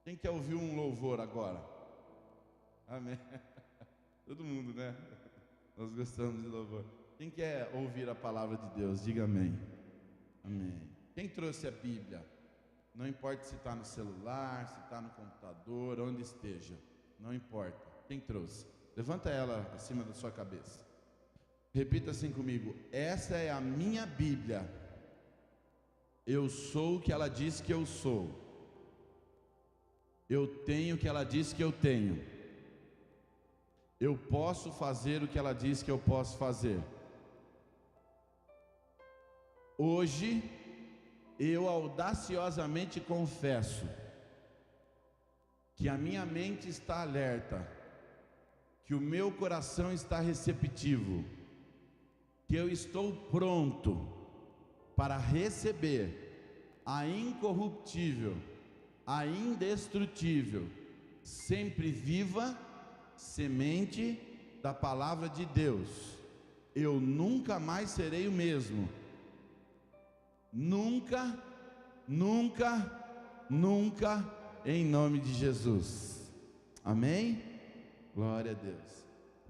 Quem quer ouvir um louvor agora? Amém. Todo mundo, né? Nós gostamos de louvor. Quem quer ouvir a palavra de Deus, diga amém. Amém. Quem trouxe a Bíblia? Não importa se está no celular, se está no computador, onde esteja. Não importa. Quem trouxe? Levanta ela acima da sua cabeça. Repita assim comigo: essa é a minha Bíblia. Eu sou o que ela diz que eu sou. Eu tenho o que ela diz que eu tenho. Eu posso fazer o que ela diz que eu posso fazer. Hoje, eu audaciosamente confesso que a minha mente está alerta, que o meu coração está receptivo, que eu estou pronto para receber a incorruptível, a indestrutível, sempre viva semente da palavra de Deus. Eu nunca mais serei o mesmo. Nunca, nunca, nunca, em nome de Jesus. Amém? Glória a Deus.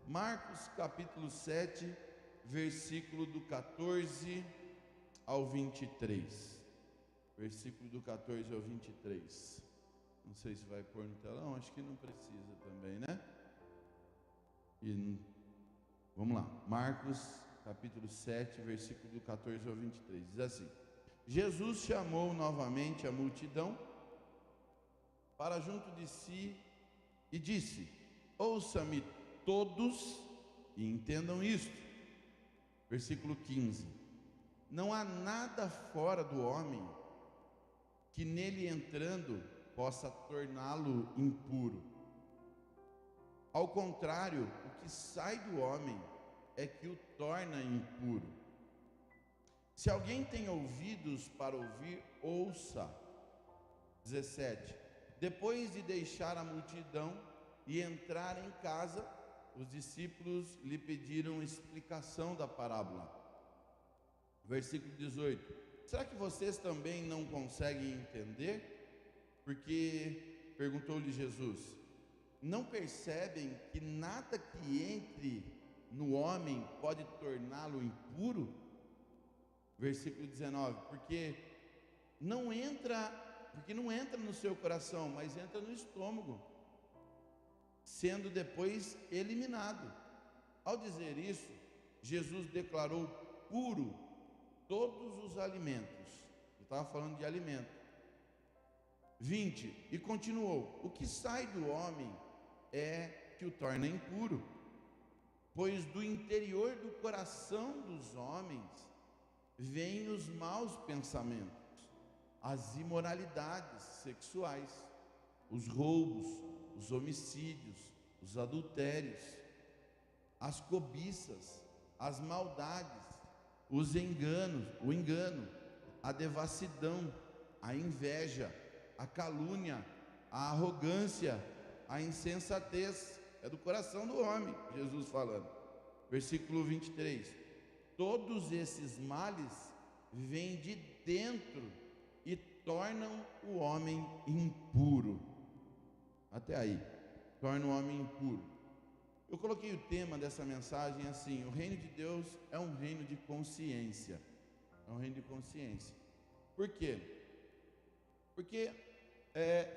Marcos capítulo 7, versículo do 14 ao 23. Versículo do 14 ao 23. Não sei se vai pôr no telão, acho que não precisa também, né? Vamos lá. Marcos capítulo 7, versículo do 14 ao 23. Diz assim: Jesus chamou novamente a multidão para junto de si e disse: ouça-me todos e entendam isto. Versículo 15: não há nada fora do homem que nele entrando possa torná-lo impuro. Ao contrário, o que sai do homem é que o torna impuro. Se alguém tem ouvidos para ouvir, ouça. 17: depois de deixar a multidão e entrar em casa, os discípulos lhe pediram explicação da parábola. Versículo 18: será que vocês também não conseguem entender? Porque, perguntou-lhe Jesus, não percebem que nada que entre no homem pode torná-lo impuro? Versículo 19: porque não entra no seu coração, mas entra no estômago, sendo depois eliminado. Ao dizer isso, Jesus declarou puro todos os alimentos. Eu estava falando de alimento. 20: e continuou: o que sai do homem é que o torna impuro, pois do interior do coração dos homens vêm os maus pensamentos, as imoralidades sexuais, os roubos, os homicídios, os adultérios, as cobiças, as maldades, o engano, a devassidão, a inveja, a calúnia, a arrogância, a insensatez. É do coração do homem, Jesus falando. Versículo 23: todos esses males vêm de dentro e tornam o homem impuro. Até aí, torna o homem impuro. Eu coloquei o tema dessa mensagem assim: o reino de Deus é um reino de consciência. É um reino de consciência. Por quê? Porque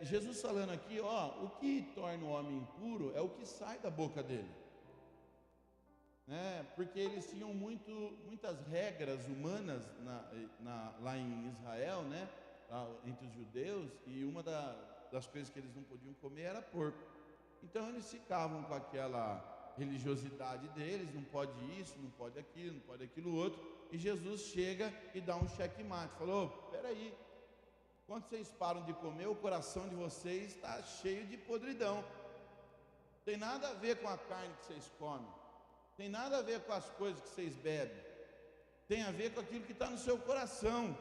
Jesus falando aqui, o que torna o homem impuro é o que sai da boca dele, né? Porque eles tinham muitas regras humanas lá em Israel, né? Entre os judeus, e uma das coisas que eles não podiam comer era porco. Então eles ficavam com aquela religiosidade deles: não pode isso, não pode aquilo, não pode aquilo outro. E Jesus chega e dá um checkmate, falou: peraí, quando vocês param de comer, o coração de vocês está cheio de podridão. Tem nada a ver com a carne que vocês comem, tem nada a ver com as coisas que vocês bebem, tem a ver com aquilo que está no seu coração,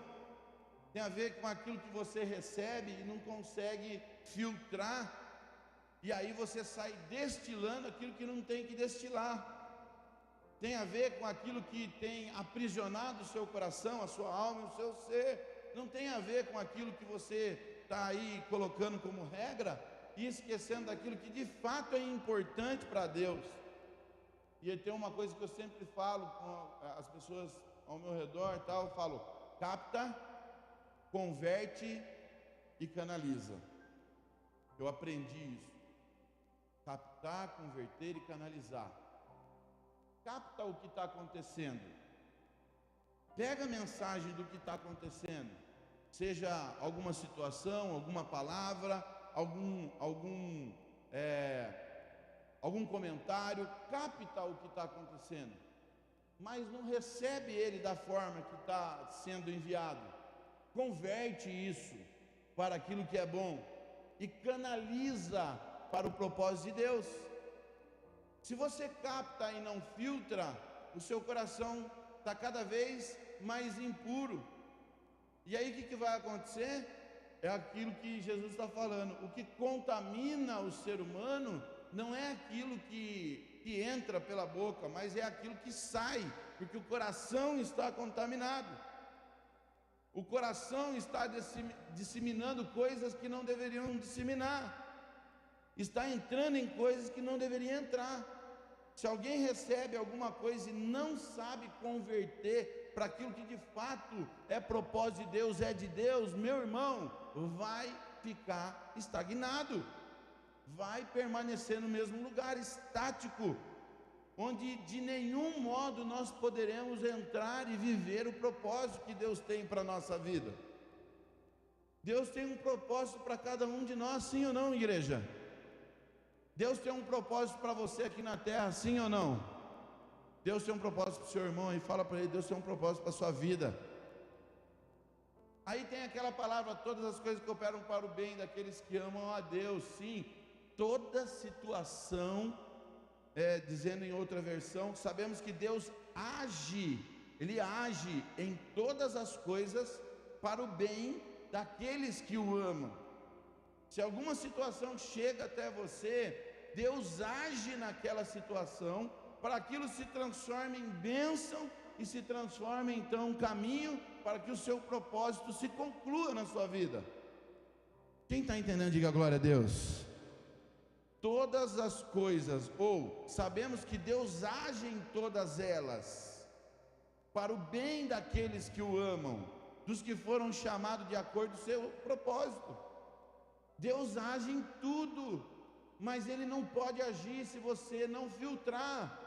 tem a ver com aquilo que você recebe e não consegue filtrar, e aí você sai destilando aquilo que não tem que destilar. Tem a ver com aquilo que tem aprisionado o seu coração, a sua alma e o seu ser. Não tem a ver com aquilo que você está aí colocando como regra e esquecendo daquilo que de fato é importante para Deus. E tem uma coisa que eu sempre falo com as pessoas ao meu redor, tal, eu falo: capta, converte e canaliza. Eu aprendi isso. Captar, converter e canalizar. Capta o que está acontecendo. Pega a mensagem do que está acontecendo. Seja alguma situação, alguma palavra, algum comentário. Capta o que está acontecendo. Mas não recebe ele da forma que está sendo enviado. Converte isso para aquilo que é bom e canaliza para o propósito de Deus. Se você capta e não filtra, o seu coração está cada vez mais impuro. E aí o que vai acontecer? É aquilo que Jesus está falando. O que contamina o ser humano não é aquilo que entra pela boca, mas é aquilo que sai, porque o coração está contaminado. O coração está disseminando coisas que não deveriam disseminar. Está entrando em coisas que não deveria entrar. Se alguém recebe alguma coisa e não sabe converter para aquilo que de fato é propósito de Deus, é de Deus, meu irmão, vai ficar estagnado, vai permanecer no mesmo lugar, estático, onde de nenhum modo nós poderemos entrar e viver o propósito que Deus tem para a nossa vida. Deus tem um propósito para cada um de nós, sim ou não, igreja? Deus tem um propósito para você aqui na terra, sim ou não? Deus tem um propósito para o seu irmão, e fala para ele: Deus tem um propósito para a sua vida. Aí tem aquela palavra: todas as coisas cooperam para o bem daqueles que amam a Deus. Sim, toda situação, dizendo em outra versão, sabemos que Deus age, Ele age em todas as coisas para o bem daqueles que o amam. Se alguma situação chega até você, Deus age naquela situação para aquilo se transforme em bênção e se transforme então em caminho para que o seu propósito se conclua na sua vida. Quem está entendendo, diga glória a Deus. Todas as coisas, ou sabemos que Deus age em todas elas para o bem daqueles que o amam, dos que foram chamados de acordo com o seu propósito. Deus age em tudo, mas Ele não pode agir se você não filtrar,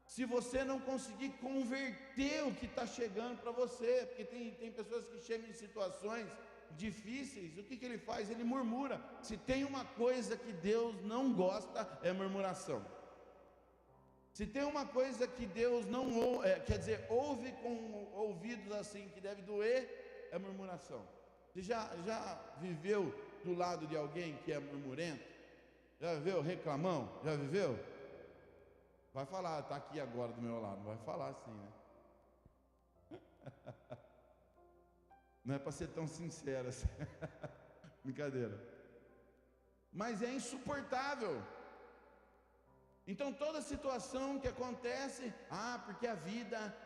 se você não conseguir converter o que está chegando para você, porque tem pessoas que chegam em situações difíceis, o que ele faz? Ele murmura. Se tem uma coisa que Deus não gosta, é murmuração. Se tem uma coisa que Deus não ouve com ouvidos assim, que deve doer, é murmuração. Você já viveu do lado de alguém que é murmurento? Já viveu reclamão? Já viveu? Vai falar, está aqui agora do meu lado, vai falar assim, né? Não é para ser tão sincero assim. Brincadeira. Mas é insuportável. Então toda situação que acontece, porque a vida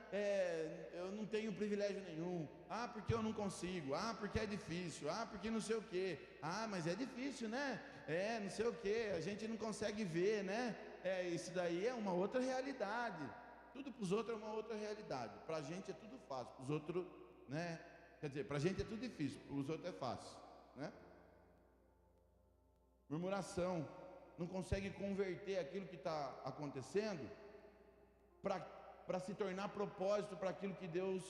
eu não tenho privilégio nenhum, porque eu não consigo, porque é difícil, porque não sei o que, mas é difícil, né? Não sei o que, a gente não consegue ver, né? Isso daí é uma outra realidade. Tudo para os outros é uma outra realidade. Para a gente é tudo fácil, para os outros, né? Quer dizer, para a gente é tudo difícil, para os outros é fácil, né? Murmuração. Não consegue converter aquilo que está acontecendo para se tornar propósito para aquilo que Deus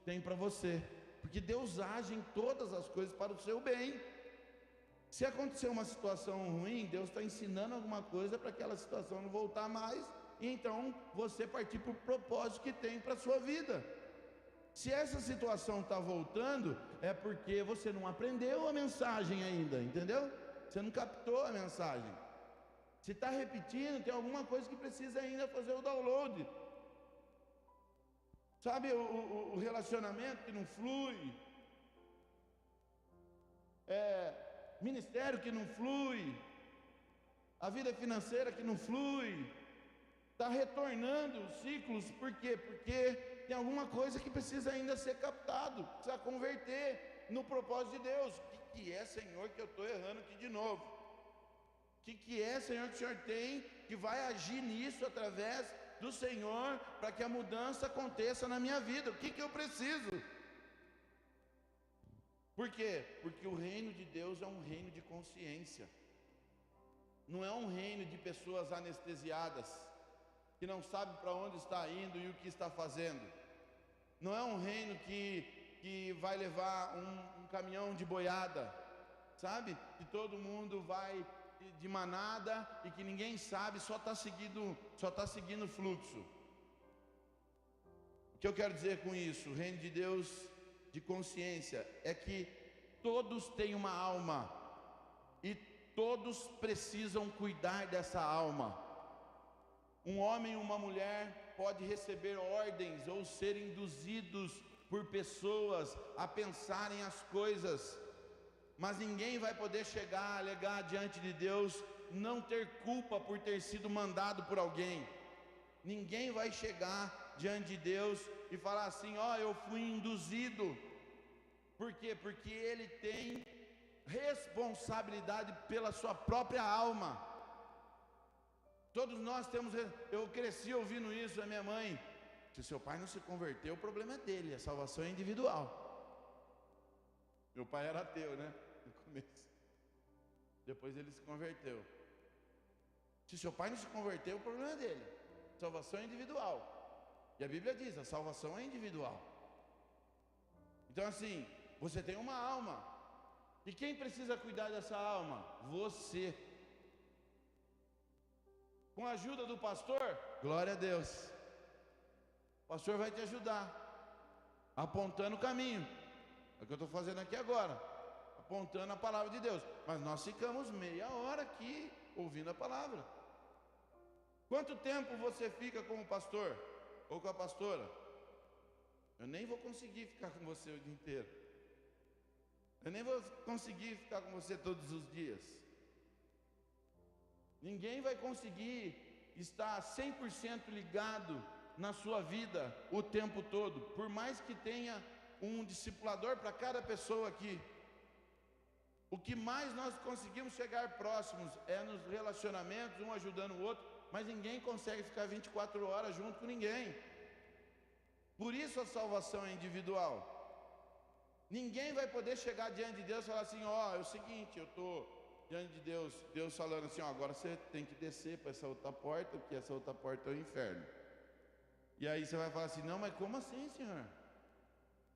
tem para você, porque Deus age em todas as coisas para o seu bem. Se acontecer uma situação ruim, Deus está ensinando alguma coisa para aquela situação não voltar mais, e então você partir para o propósito que tem para a sua vida. Se essa situação está voltando, é porque você não aprendeu a mensagem ainda, entendeu? Você não captou a mensagem. Se está repetindo, tem alguma coisa que precisa ainda fazer o download. Sabe, o relacionamento que não flui, ministério que não flui, a vida financeira que não flui, está retornando ciclos. Por quê? Porque tem alguma coisa que precisa ainda ser captado, precisa converter no propósito de Deus. que é, Senhor, que eu estou errando aqui de novo? O que é, Senhor, que o Senhor tem que vai agir nisso através do Senhor para que a mudança aconteça na minha vida? O que eu preciso? Por quê? Porque o reino de Deus é um reino de consciência. Não é um reino de pessoas anestesiadas, que não sabem para onde está indo e o que está fazendo. Não é um reino que vai levar um caminhão de boiada, sabe? Que todo mundo vai de manada e que ninguém sabe, só está seguindo o fluxo. O que eu quero dizer com isso? O reino de Deus de consciência é que todos têm uma alma e todos precisam cuidar dessa alma. Um homem e uma mulher pode receber ordens ou ser induzidos por pessoas a pensarem as coisas, mas ninguém vai poder chegar, alegar diante de Deus, não ter culpa por ter sido mandado por alguém. Ninguém vai chegar diante de Deus e falar assim: ó, eu fui induzido. Por quê? Porque ele tem responsabilidade pela sua própria alma. Todos nós temos. Eu cresci ouvindo isso da minha mãe: se seu pai não se converteu, o problema é dele, a salvação é individual. Meu pai era ateu, né? No começo. Depois ele se converteu. Se seu pai não se converteu, o problema é dele. A salvação é individual. E a Bíblia diz: a salvação é individual. Então assim, você tem uma alma. E quem precisa cuidar dessa alma? Você. Com a ajuda do pastor, glória a Deus. O pastor vai te ajudar, apontando o caminho. É o que eu estou fazendo aqui agora, apontando a palavra de Deus. Mas nós ficamos meia hora aqui ouvindo a palavra. Quanto tempo você fica com o pastor ou com a pastora? Eu nem vou conseguir ficar com você o dia inteiro. Eu nem vou conseguir ficar com você todos os dias. Ninguém vai conseguir estar 100% ligado na sua vida o tempo todo, por mais que tenha um discipulador para cada pessoa aqui. O que mais nós conseguimos chegar próximos é nos relacionamentos, um ajudando o outro, mas ninguém consegue ficar 24 horas junto com ninguém. Por isso a salvação é individual. Ninguém vai poder chegar diante de Deus e falar assim: ó, é o seguinte, eu estou diante de Deus, Deus falando assim: ó, agora você tem que descer para essa outra porta, porque essa outra porta é o inferno. E aí você vai falar assim: não, mas como assim, Senhor?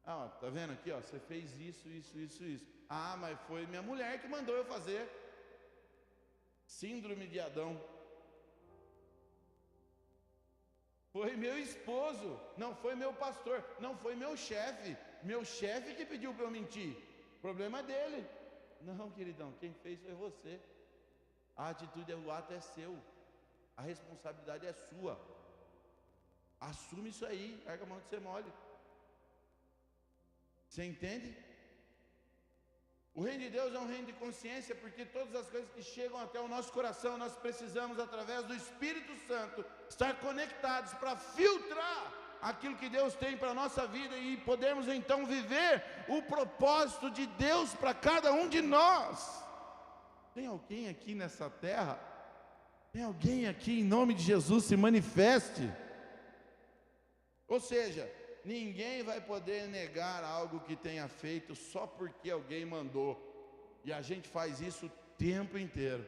Ah, ó, tá vendo aqui, ó, você fez isso. Ah, mas foi minha mulher que mandou eu fazer. Síndrome de Adão. Foi meu esposo, não foi meu pastor, não foi meu chefe. Meu chefe que pediu para eu mentir. O problema é dele. Não, queridão, quem fez foi você. A atitude, o ato é seu. A responsabilidade é sua. Assume isso aí, larga a mão de ser mole. Você entende? O reino de Deus é um reino de consciência, porque todas as coisas que chegam até o nosso coração, nós precisamos, através do Espírito Santo, estar conectados para filtrar aquilo que Deus tem para a nossa vida e podermos então viver o propósito de Deus para cada um de nós. Tem alguém aqui nessa terra? Tem alguém aqui, em nome de Jesus, se manifeste? Ou seja, ninguém vai poder negar algo que tenha feito só porque alguém mandou. E a gente faz isso o tempo inteiro.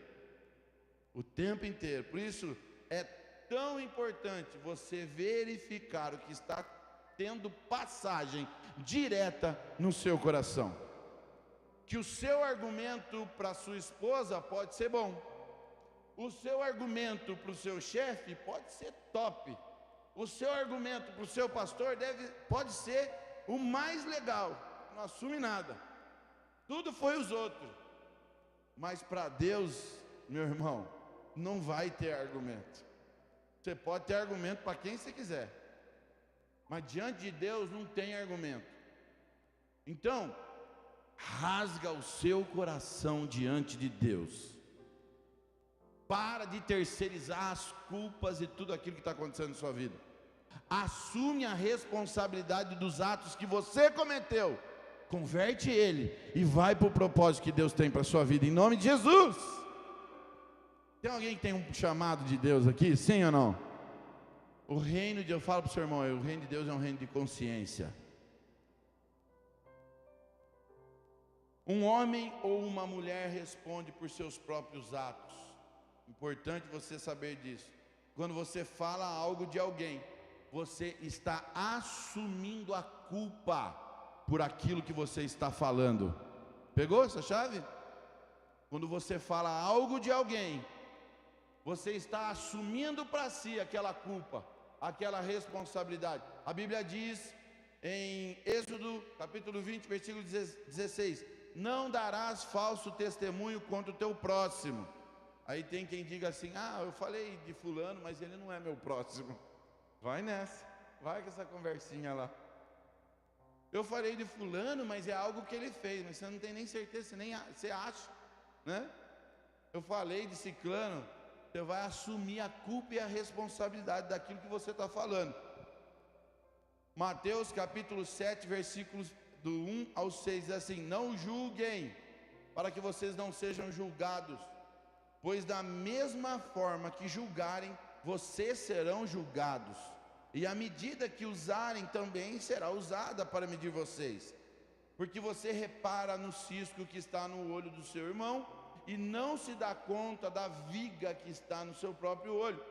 O tempo inteiro. Por isso é tão importante você verificar o que está tendo passagem direta no seu coração. Que o seu argumento para sua esposa pode ser bom. O seu argumento para o seu chefe pode ser top. O seu argumento para o seu pastor pode ser o mais legal. Não assume nada. Tudo foi os outros. Mas para Deus, meu irmão, não vai ter argumento. Você pode ter argumento para quem você quiser, mas diante de Deus não tem argumento. Então, rasga o seu coração diante de Deus. Para de terceirizar as culpas e tudo aquilo que está acontecendo na sua vida. Assume a responsabilidade dos atos que você cometeu converte ele e vai para o propósito que Deus tem para a sua vida, em nome de Jesus. Tem alguém que tem um chamado de Deus aqui? Sim ou não? O reino de Deus, fala para o seu irmão, o reino de Deus é um reino de consciência. Um homem ou uma mulher responde por seus próprios atos. Importante você saber disso. Quando você fala algo de alguém, você está assumindo a culpa por aquilo que você está falando. Pegou essa chave? Quando você fala algo de alguém, você está assumindo para si aquela culpa, aquela responsabilidade. A Bíblia diz em Êxodo capítulo 20, versículo 16: não darás falso testemunho contra o teu próximo. Aí tem quem diga assim: eu falei de fulano, mas ele não é meu próximo. Vai nessa, vai com essa conversinha lá. Eu falei de fulano, mas é algo que ele fez, mas você não tem nem certeza, você acha, né? Eu falei de ciclano, você vai assumir a culpa e a responsabilidade daquilo que você está falando. Mateus capítulo 7, versículos do 1 ao 6, diz assim: não julguem, para que vocês não sejam julgados, pois da mesma forma que julgarem, vocês serão julgados, e a medida que usarem também será usada para medir vocês. Porque você repara no cisco que está no olho do seu irmão, e não se dá conta da viga que está no seu próprio olho.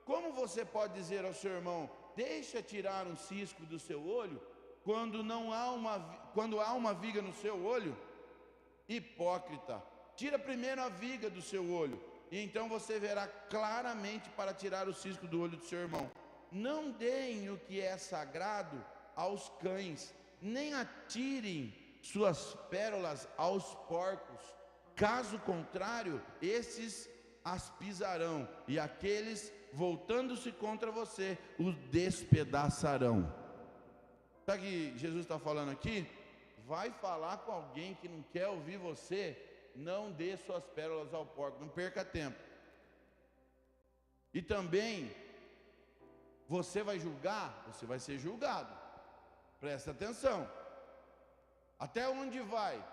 Como você pode dizer ao seu irmão: deixa tirar um cisco do seu olho, quando há uma viga no seu olho? Hipócrita, tira primeiro a viga do seu olho, e então você verá claramente para tirar o cisco do olho do seu irmão. Não deem o que é sagrado aos cães, nem atirem suas pérolas aos porcos. Caso contrário, esses as pisarão, e aqueles, voltando-se contra você, os despedaçarão. Sabe o que Jesus está falando aqui? Vai falar com alguém que não quer ouvir você, não dê suas pérolas ao porco, não perca tempo. E também, você vai julgar, você vai ser julgado. Presta atenção. Até onde vai?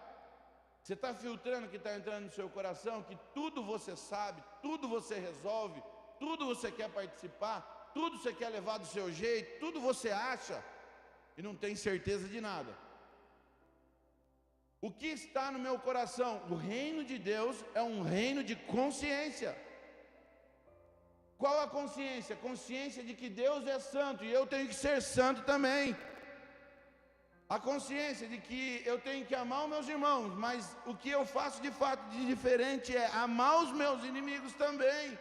Você está filtrando o que está entrando no seu coração, que tudo você sabe, tudo você resolve, tudo você quer participar, tudo você quer levar do seu jeito, tudo você acha e não tem certeza de nada. O que está no meu coração? O reino de Deus é um reino de consciência. Qual a consciência? Consciência de que Deus é santo e eu tenho que ser santo também. A consciência de que eu tenho que amar os meus irmãos, mas o que eu faço de fato de diferente é amar os meus inimigos também.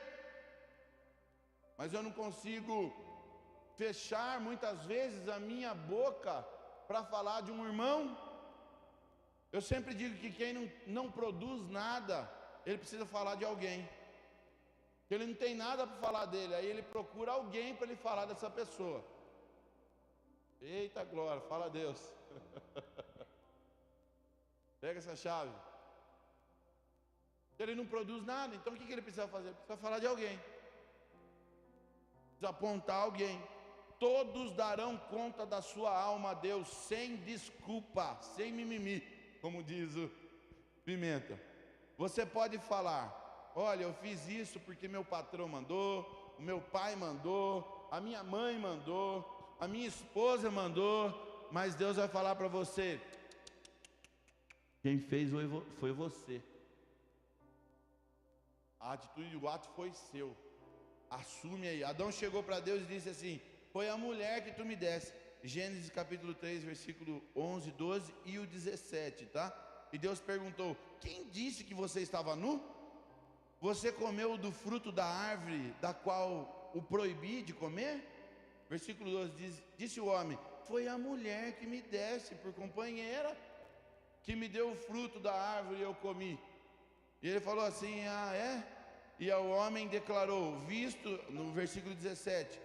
Mas eu não consigo fechar muitas vezes a minha boca para falar de um irmão. Eu sempre digo que quem não produz nada, ele precisa falar de alguém. Ele não tem nada para falar dele, aí ele procura alguém para ele falar dessa pessoa. Eita glória, fala a Deus. Pega essa chave. Ele não produz nada, então o que ele precisa fazer? Ele precisa falar de alguém, precisa apontar alguém. Todos darão conta da sua alma a Deus, sem desculpa, sem mimimi, como diz o Pimenta. Você pode falar: olha, eu fiz isso porque meu patrão mandou, o meu pai mandou, a minha mãe mandou, a minha esposa mandou, mas Deus vai falar para você: quem fez foi você. A atitude, o ato foi seu. Assume aí. Adão chegou para Deus e disse assim: foi a mulher que tu me desse. Gênesis capítulo 3, versículo 11, 12 e o 17, tá? E Deus perguntou: quem disse que você estava nu? Você comeu do fruto da árvore da qual o proibi de comer? Versículo 12 disse o homem: foi a mulher que me desse por companheira, que me deu o fruto da árvore e eu comi. E ele falou assim: ah, é? E o homem declarou, no versículo 17,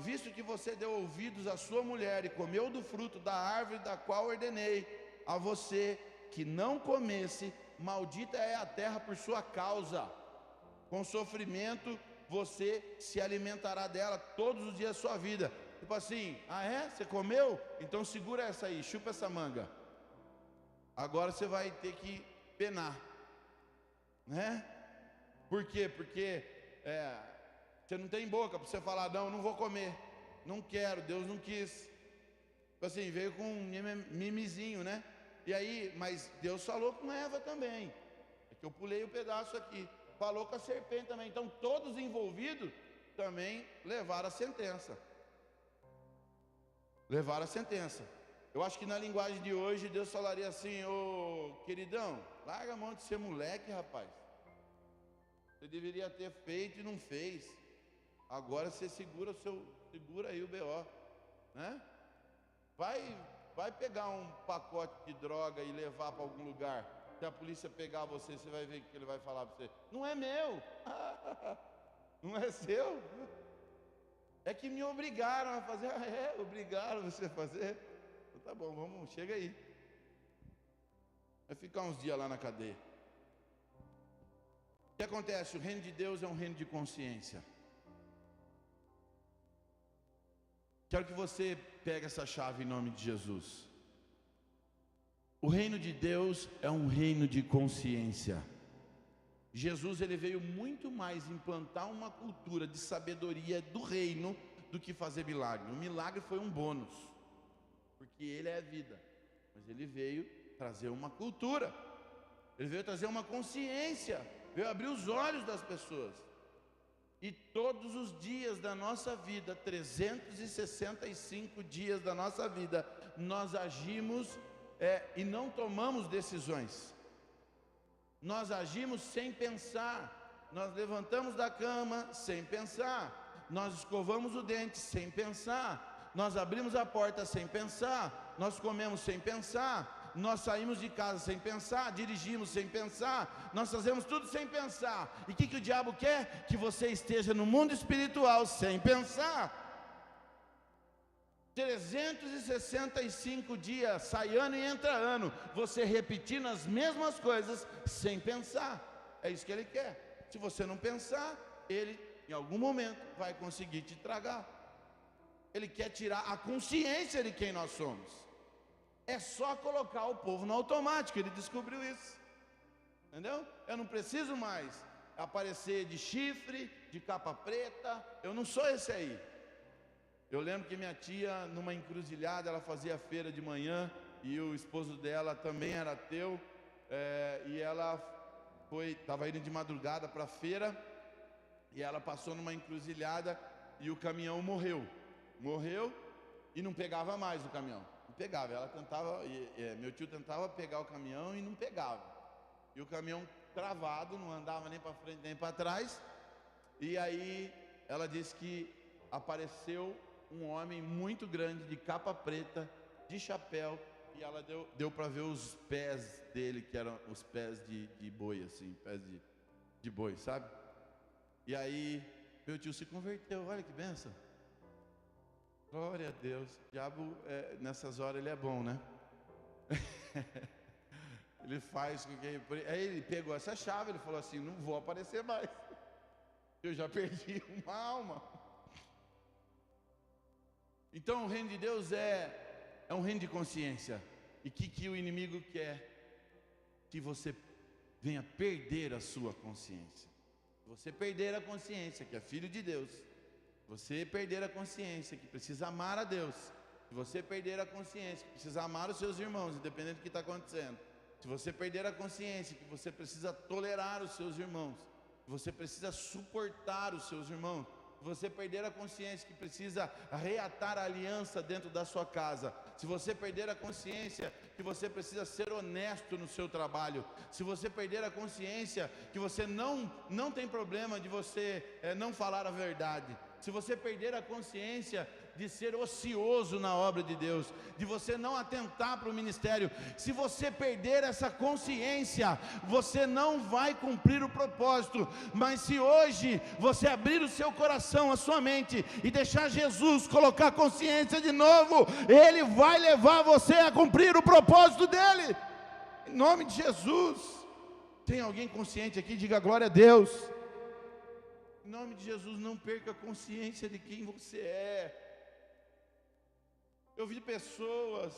visto que você deu ouvidos à sua mulher e comeu do fruto da árvore da qual ordenei a você que não comesse, maldita é a terra por sua causa. Com sofrimento você se alimentará dela todos os dias da sua vida. Tipo assim: ah é? Você comeu? Então segura essa aí, chupa essa manga. agora você vai ter que penar, né? Por quê? Porque você não tem boca para você falar, não, não vou comer, não quero, Deus não quis. Assim, veio com um mimizinho, né? E aí, mas Deus falou com Eva também. É que eu pulei o pedaço aqui. Falou com a serpente também. Então todos envolvidos também levaram a sentença. Levaram a sentença. Eu acho que na linguagem de hoje Deus falaria assim: ô queridão, larga a mão de ser moleque, rapaz. Você deveria ter feito e não fez. Agora você segura aí o BO, né? Vai pegar um pacote de droga e levar para algum lugar. Se a polícia pegar você, você vai ver o que ele vai falar para você. Não é meu. Não é seu. É que me obrigaram a fazer. Obrigaram você a fazer. Então, tá bom, vamos, chega aí. Vai ficar uns dias lá na cadeia. O que acontece? O reino de Deus é um reino de consciência. Quero que você pegue essa chave em nome de Jesus. O reino de Deus é um reino de consciência. Jesus, ele veio muito mais implantar uma cultura de sabedoria do reino do que fazer milagre. O milagre foi um bônus, porque ele é a vida. Mas ele veio trazer uma cultura. Ele veio trazer uma consciência. Veio abrir os olhos das pessoas. E todos os dias da nossa vida, 365 dias da nossa vida, nós agimos e não tomamos decisões. Nós agimos sem pensar. Nós levantamos da cama sem pensar. Nós escovamos o dente sem pensar. Nós abrimos a porta sem pensar. Nós comemos sem pensar. Nós saímos de casa sem pensar, dirigimos sem pensar, nós fazemos tudo sem pensar. E o que o diabo quer? Que você esteja no mundo espiritual sem pensar. 365 dias, sai ano e entra ano, você repetindo as mesmas coisas sem pensar. É isso que ele quer. Se você não pensar, ele em algum momento vai conseguir te tragar. Ele quer tirar a consciência de quem nós somos. É só colocar o povo no automático. Ele descobriu isso. Entendeu? Eu não preciso mais aparecer de chifre, de capa preta. Eu não sou esse aí. Eu lembro que minha tia, numa encruzilhada, ela fazia feira de manhã, e o esposo dela também era ateu, e ela estava indo de madrugada para a feira, e ela passou numa encruzilhada e o caminhão morreu e não pegava mais o caminhão. Não pegava, ela tentava, meu tio tentava pegar o caminhão e não pegava. E o caminhão travado, não andava nem para frente nem para trás. E aí ela disse que apareceu um homem muito grande, de capa preta, de chapéu, e ela deu para ver os pés dele, que eram os pés de boi, assim, pés de boi, sabe? E aí meu tio se converteu, olha que bênção. Glória a Deus. O diabo, nessas horas, ele é bom, né? Ele faz com que... Aí ele pegou essa chave, ele falou assim: não vou aparecer mais. Eu já perdi uma alma. Então o reino de Deus é um reino de consciência. E o que o inimigo quer? Que você venha perder a sua consciência. Você perder a consciência que é filho de Deus. Você perder a consciência que precisa amar a Deus. Se você perder a consciência que precisa amar os seus irmãos, independente do que está acontecendo. Se você perder a consciência que você precisa tolerar os seus irmãos, que você precisa suportar os seus irmãos, se você perder a consciência que precisa reatar a aliança dentro da sua casa, se você perder a consciência que você precisa ser honesto no seu trabalho, se você perder a consciência que você não tem problema de você não falar a verdade, se você perder a consciência de ser ocioso na obra de Deus, de você não atentar para o ministério, se você perder essa consciência, você não vai cumprir o propósito. Mas se hoje você abrir o seu coração, a sua mente, e deixar Jesus colocar a consciência de novo, Ele vai levar você a cumprir o propósito dEle, em nome de Jesus. Tem alguém consciente aqui? Diga glória a Deus. Em nome de Jesus, não perca a consciência de quem você é. Eu vi pessoas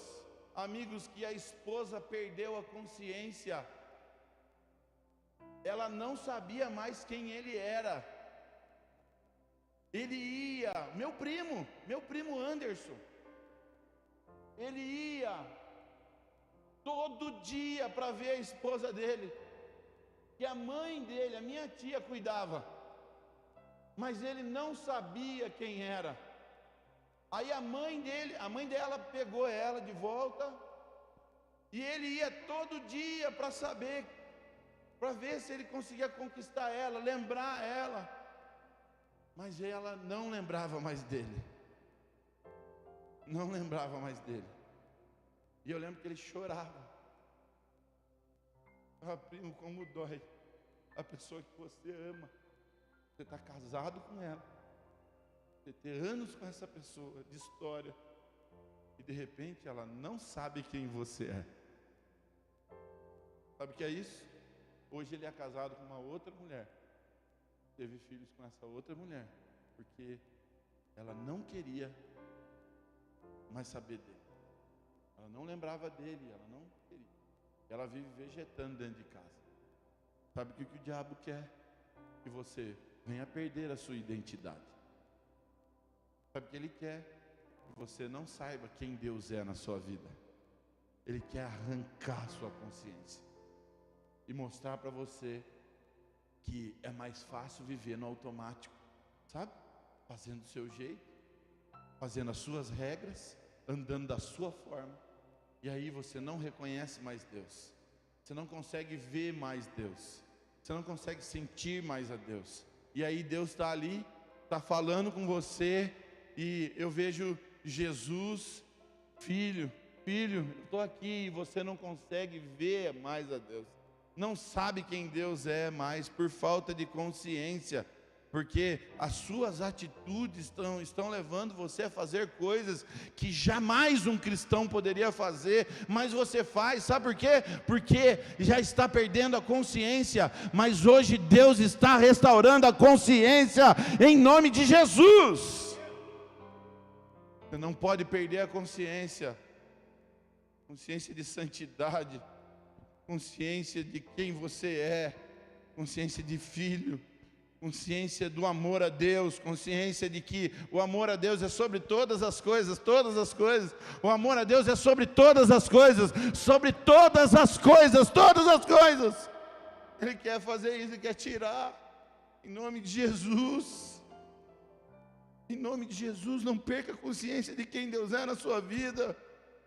amigos, que a esposa perdeu a consciência. Ela não sabia mais quem ele era. Ele ia, meu primo Anderson, ele ia todo dia para ver a esposa dele, que a mãe dele, a minha tia, cuidava, mas ele não sabia quem era. Aí a mãe dela pegou ela de volta, e ele ia todo dia para saber, para ver se ele conseguia conquistar ela, lembrar ela, mas ela não lembrava mais dele, não lembrava mais dele. E eu lembro que ele chorava. Ah, primo, como dói a pessoa que você ama, você está casado com ela, você ter anos com essa pessoa, de história, e de repente ela não sabe quem você é. Sabe o que é isso? Hoje ele é casado com uma outra mulher, teve filhos com essa outra mulher, porque ela não queria mais saber dele, ela não lembrava dele, ela não queria, ela vive vegetando dentro de casa. Sabe o que o diabo quer? Que você venha perder a sua identidade. Sabe o que ele quer? Que você não saiba quem Deus é na sua vida. Ele quer arrancar a sua consciência e mostrar para você que é mais fácil viver no automático, sabe? Fazendo do seu jeito, fazendo as suas regras, andando da sua forma, e aí você não reconhece mais Deus, você não consegue ver mais Deus, você não consegue sentir mais a Deus, e aí Deus está ali, está falando com você, e eu vejo Jesus, filho, eu estou aqui, e você não consegue ver mais a Deus, não sabe quem Deus é mais, por falta de consciência, porque as suas atitudes estão levando você a fazer coisas que jamais um cristão poderia fazer, mas você faz, sabe por quê? Porque já está perdendo a consciência, mas hoje Deus está restaurando a consciência, em nome de Jesus. Você não pode perder a consciência de santidade, consciência de quem você é, consciência de filho, consciência do amor a Deus, consciência de que o amor a Deus é sobre todas as coisas, o amor a Deus é sobre todas as coisas, todas as coisas. Ele quer fazer isso, Ele quer tirar, em nome de Jesus. Em nome de Jesus, não perca a consciência de quem Deus é na sua vida.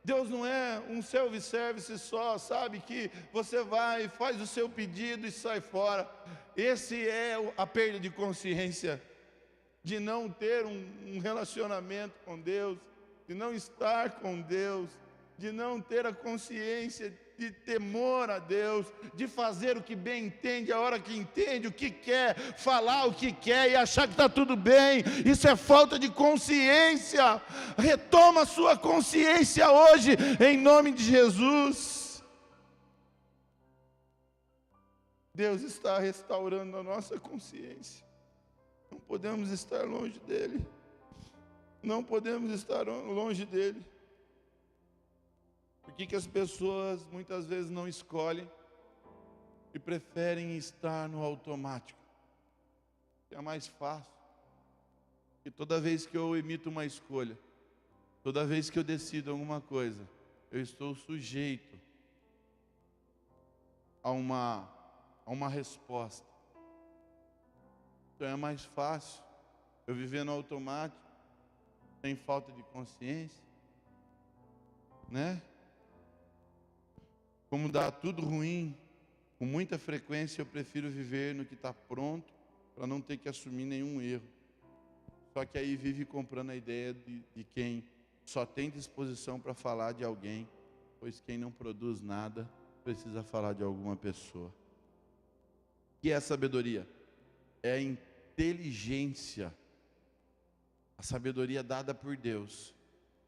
Deus não é um self-service só, sabe, que você vai, faz o seu pedido e sai fora. Esse é a perda de consciência, de não ter um relacionamento com Deus, de não estar com Deus, de não ter a consciência de temor a Deus, de fazer o que bem entende, a hora que entende, o que quer, falar o que quer e achar que está tudo bem. Isso é falta de consciência. Retoma a sua consciência hoje, em nome de Jesus. Deus está restaurando a nossa consciência. Não podemos estar longe dEle. Não podemos estar longe dEle. Por que as pessoas muitas vezes não escolhem e preferem estar no automático? É mais fácil. E toda vez que eu emito uma escolha, toda vez que eu decido alguma coisa, eu estou sujeito a uma resposta. Então é mais fácil eu viver no automático, sem falta de consciência, né? Como dá tudo ruim, com muita frequência eu prefiro viver no que está pronto, para não ter que assumir nenhum erro. Só que aí vive comprando a ideia de quem só tem disposição para falar de alguém, pois quem não produz nada precisa falar de alguma pessoa. O que é sabedoria? É a inteligência, a sabedoria dada por Deus,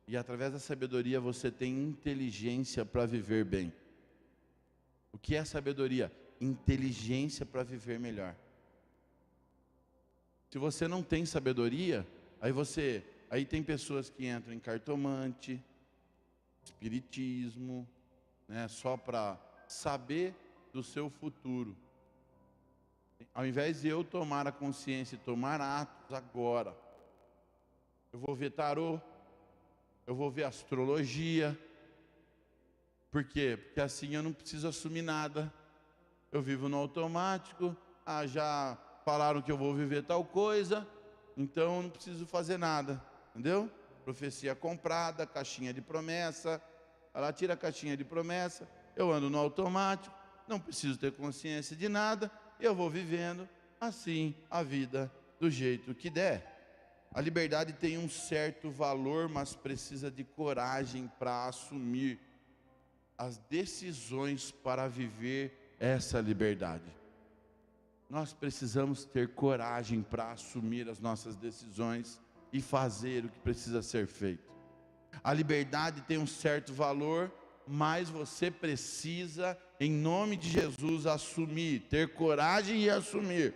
e através da sabedoria você tem inteligência para viver bem. O que é sabedoria? Inteligência para viver melhor. Se você não tem sabedoria, aí tem pessoas que entram em cartomante, espiritismo, né? Só para saber do seu futuro. Ao invés de eu tomar a consciência e tomar atos agora, eu vou ver tarô, eu vou ver astrologia. Por quê? Porque assim eu não preciso assumir nada. Eu vivo no automático. Já falaram que eu vou viver tal coisa, então eu não preciso fazer nada. Entendeu? Profecia comprada, caixinha de promessa. Ela tira a caixinha de promessa. Eu ando no automático, não preciso ter consciência de nada. Eu vou vivendo assim a vida do jeito que der. A liberdade tem um certo valor, mas precisa de coragem para assumir as decisões para viver essa liberdade. Nós precisamos ter coragem para assumir as nossas decisões e fazer o que precisa ser feito. A liberdade tem um certo valor, mas você precisa, em nome de Jesus, assumir, ter coragem e assumir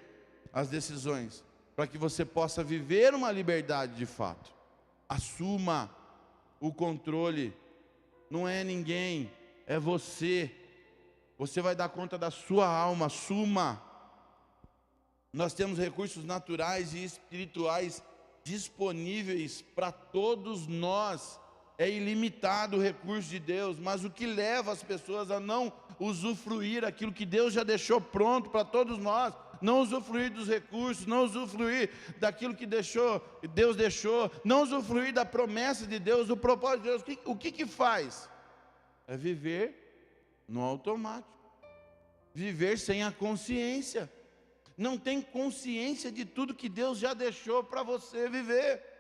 as decisões, para que você possa viver uma liberdade de fato. Assuma o controle, não é ninguém, é você. Você vai dar conta da sua alma, assuma. Nós temos recursos naturais e espirituais disponíveis para todos nós. É ilimitado o recurso de Deus, mas o que leva as pessoas a não usufruir aquilo que Deus já deixou pronto para todos nós, não usufruir dos recursos, não usufruir daquilo que Deus deixou, não usufruir da promessa de Deus, do propósito de Deus, o que faz? É viver no automático, viver sem a consciência. Não tem consciência de tudo que Deus já deixou para você viver.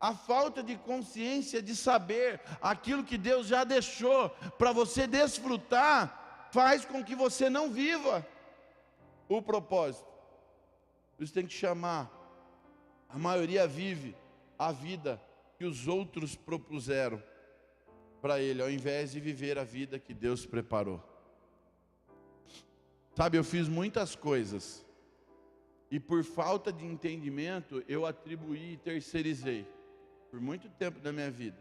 A falta de consciência de saber aquilo que Deus já deixou para você desfrutar, faz com que você não viva o propósito. Por isso tem que chamar. A maioria vive a vida que os outros propuseram para ele, ao invés de viver a vida que Deus preparou. Sabe, eu fiz muitas coisas e por falta de entendimento eu atribuí e terceirizei por muito tempo da minha vida.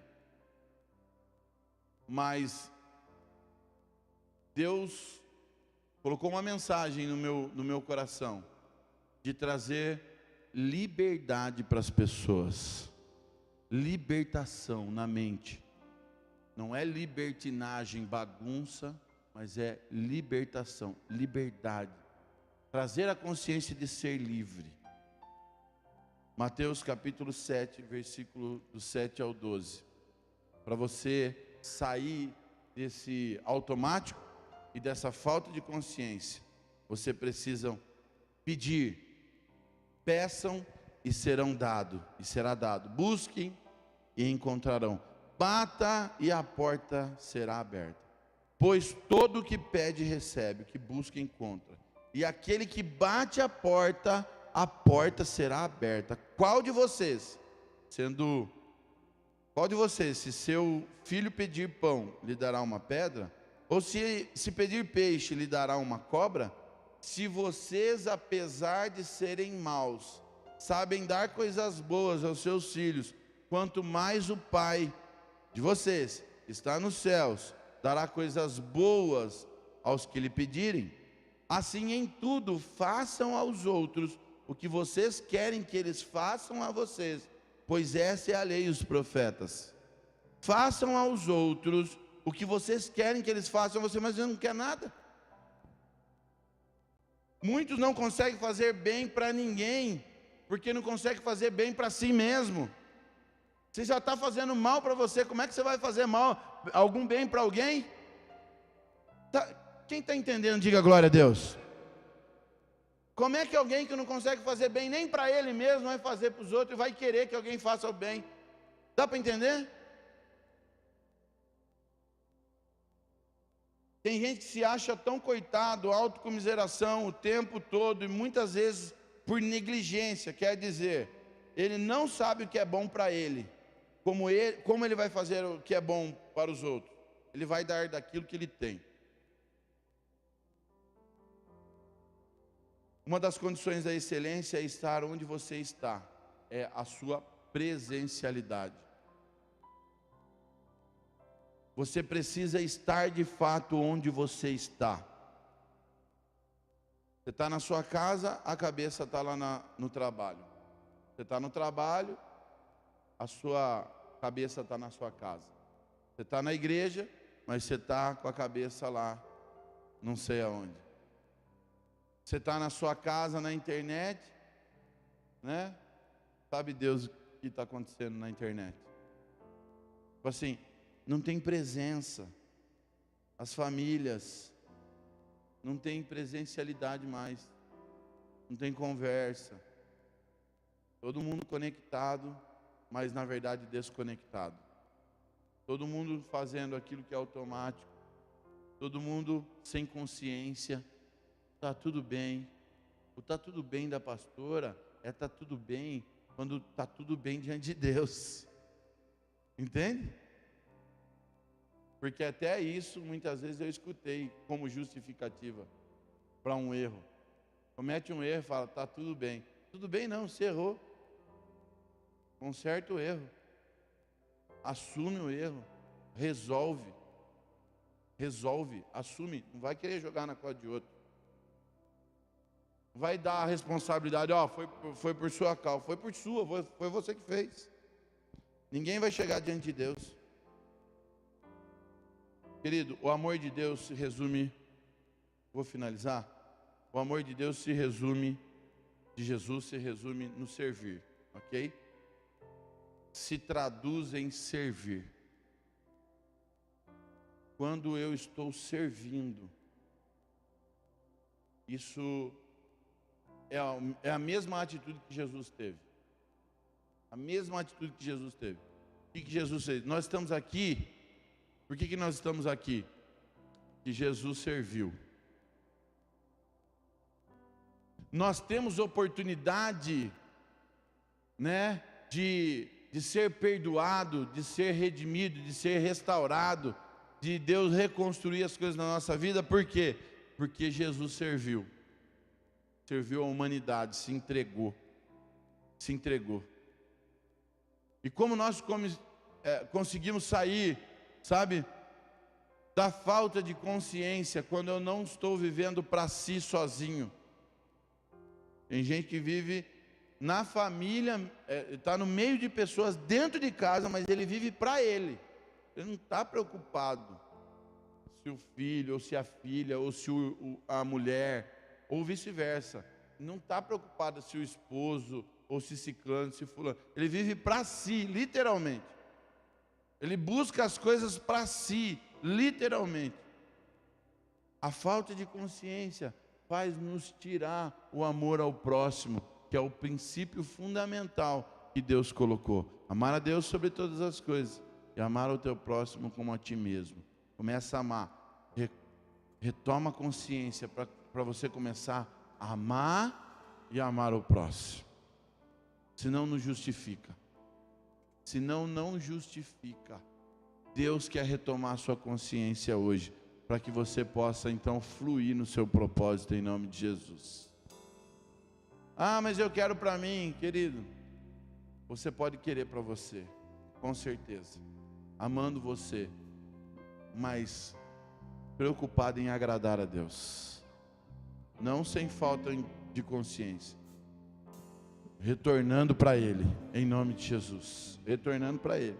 Mas Deus colocou uma mensagem no meu coração de trazer liberdade para as pessoas. Libertação na mente. Não é libertinagem, bagunça, mas é libertação, liberdade. Trazer a consciência de ser livre. Mateus capítulo 7, versículo do 7 ao 12. Para você sair desse automático e dessa falta de consciência, você precisa pedir. Peçam e serão dado, e será dado. Busquem e encontrarão. Bata e a porta será aberta. Pois todo o que pede recebe, o que busca encontra. E aquele que bate a porta será aberta. Qual de vocês, se seu filho pedir pão, lhe dará uma pedra? Ou se pedir peixe, lhe dará uma cobra? Se vocês, apesar de serem maus, sabem dar coisas boas aos seus filhos, quanto mais o Pai de vocês, que está nos céus, dará coisas boas aos que lhe pedirem. Assim, em tudo, façam aos outros o que vocês querem que eles façam a vocês, pois essa é a lei e os profetas. Façam aos outros o que vocês querem que eles façam a vocês, mas eu não quero nada. Muitos não conseguem fazer bem para ninguém, porque não conseguem fazer bem para si mesmo. Você já está fazendo mal para você, como é que você vai fazer algum bem para alguém? Quem está entendendo, diga glória a Deus. Como é que alguém que não consegue fazer bem nem para ele mesmo vai fazer para os outros e vai querer que alguém faça o bem? Dá para entender? Tem gente que se acha tão coitado, autocomiseração o tempo todo, e muitas vezes por negligência, quer dizer, ele não sabe o que é bom para ele. Como ele vai fazer o que é bom para os outros? Ele vai dar daquilo que ele tem. Uma das condições da excelência é estar onde você está, é a sua presencialidade. Você precisa estar de fato onde você está. Você está na sua casa, a cabeça está lá no trabalho. Você está no trabalho, a sua cabeça está na sua casa. Você está na igreja, mas você está com a cabeça lá, não sei aonde. Você está na sua casa, na internet, né? Sabe Deus o que está acontecendo na internet. Tipo assim, não tem presença. As famílias não tem presencialidade mais. Não tem conversa. Todo mundo conectado, mas na verdade desconectado. Todo mundo fazendo aquilo que é automático. Todo mundo sem consciência. Está tudo bem. O está tudo bem da pastora está tudo bem quando está tudo bem diante de Deus. Entende? Porque até isso, muitas vezes eu escutei como justificativa para um erro. Comete um erro e fala, está tudo bem. Tudo bem não, você errou. Conserta o erro. Assume o erro. Resolve. Resolve, assume. Não vai querer jogar na conta de outro. Não vai dar a responsabilidade, foi por sua causa. Foi por sua, foi você que fez. Ninguém vai chegar diante de Deus. Querido, o amor de Deus se resume, vou finalizar. O amor de Deus se resume, de Jesus se resume no servir, ok? Se traduz em servir. Quando eu estou servindo, isso é a mesma atitude que Jesus teve. A mesma atitude que Jesus teve. O que Jesus fez? Nós estamos aqui. Por que nós estamos aqui? Que Jesus serviu. Nós temos oportunidade, né, de ser perdoado, de ser redimido, de ser restaurado, de Deus reconstruir as coisas na nossa vida. Por quê? Porque Jesus serviu. Serviu a humanidade, se entregou. Se entregou. E como nós conseguimos sair, sabe, da falta de consciência quando eu não estou vivendo para si sozinho. Tem gente que vive na família, está no meio de pessoas dentro de casa, mas ele vive para ele. Ele não está preocupado se o filho, ou se a filha, ou se a mulher, ou vice-versa. Não está preocupado se o esposo, ou se ciclano, se fulano. Ele vive para si, literalmente. Ele busca as coisas para si, literalmente. A falta de consciência faz nos tirar o amor ao próximo, que é o princípio fundamental que Deus colocou. Amar a Deus sobre todas as coisas e amar o teu próximo como a ti mesmo. Começa a amar. Retoma a consciência para você começar a amar e amar o próximo. Senão não justifica. Senão não justifica. Deus quer retomar a sua consciência hoje, para que você possa então fluir no seu propósito em nome de Jesus. Ah, mas eu quero para mim, querido. Você pode querer para você, com certeza, amando você, mas preocupado em agradar a Deus, não sem falta de consciência, retornando para Ele, em nome de Jesus, retornando para Ele,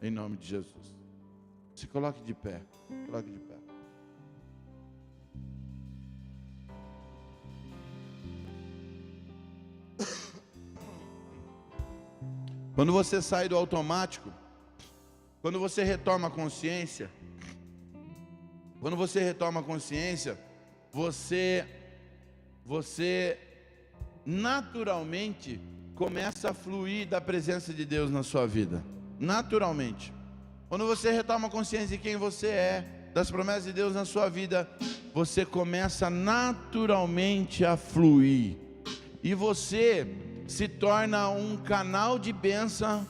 em nome de Jesus. Se coloque de pé, coloque de pé. Quando você sai do automático, quando você retoma a consciência, você naturalmente começa a fluir da presença de Deus na sua vida. Naturalmente. Quando você retoma a consciência de quem você é, das promessas de Deus na sua vida, você começa naturalmente a fluir. E você se torna um canal de bênção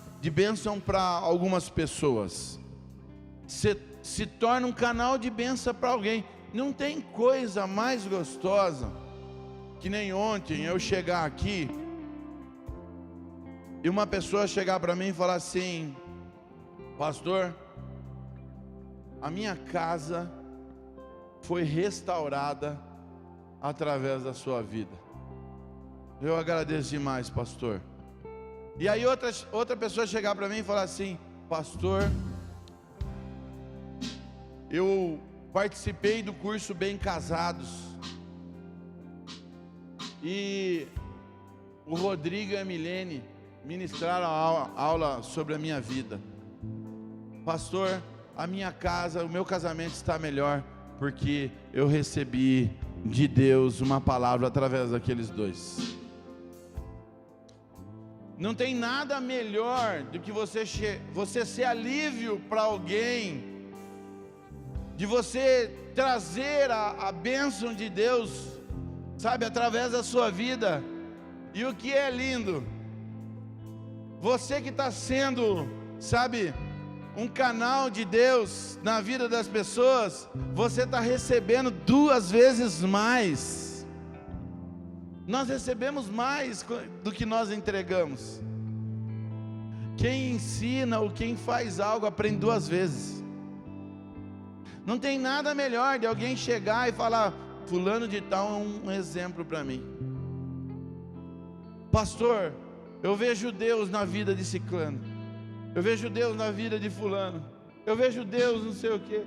para algumas pessoas. Se torna um canal de bênção para alguém. Não tem coisa mais gostosa que nem ontem eu chegar aqui e uma pessoa chegar para mim e falar assim: pastor, a minha casa foi restaurada através da sua vida. Eu agradeço demais, pastor. E aí outra pessoa chegar para mim e falar assim: pastor, eu participei do curso Bem Casados, e o Rodrigo e a Milene ministraram a aula sobre a minha vida. Pastor, a minha casa, o meu casamento está melhor, porque eu recebi de Deus uma palavra através daqueles dois. Não tem nada melhor do que você ser alívio para alguém, de você trazer a bênção de Deus, sabe, através da sua vida. E o que é lindo, você que está sendo, sabe, um canal de Deus na vida das pessoas, você está recebendo 2 vezes mais. Nós recebemos mais do que nós entregamos. Quem ensina ou quem faz algo aprende 2 vezes. Não tem nada melhor de alguém chegar e falar: fulano de tal é um exemplo para mim. Pastor, eu vejo Deus na vida de ciclano, eu vejo Deus na vida de fulano, eu vejo Deus não sei o quê.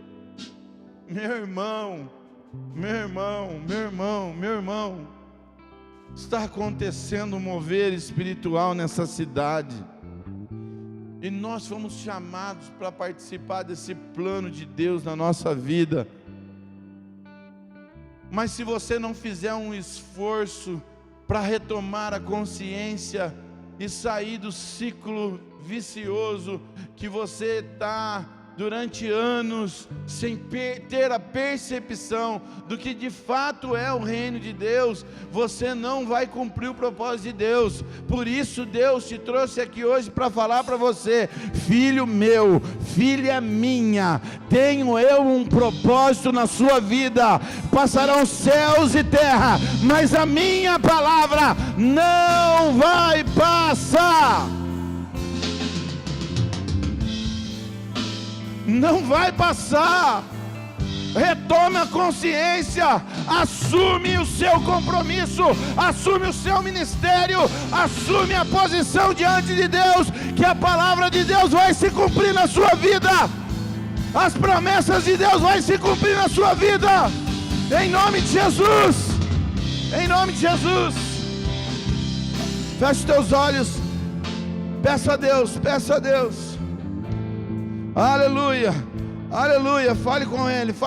Meu irmão, está acontecendo um mover espiritual nessa cidade, e nós fomos chamados para participar desse plano de Deus na nossa vida. Mas se você não fizer um esforço para retomar a consciência e sair do ciclo vicioso que você está durante anos sem ter a percepção do que de fato é o reino de Deus, você não vai cumprir o propósito de Deus. Por isso Deus te trouxe aqui hoje para falar para você: filho meu, filha minha, tenho eu um propósito na sua vida. Passarão céus e terra, mas a minha palavra não vai passar. Não vai passar. Retome a consciência, assume o seu compromisso, assume o seu ministério, assume a posição diante de Deus, que a palavra de Deus vai se cumprir na sua vida. As promessas de Deus vão se cumprir na sua vida, em nome de Jesus, em nome de Jesus. Feche os teus olhos, peça a Deus, peça a Deus. Aleluia, aleluia. Fale com Ele, fale.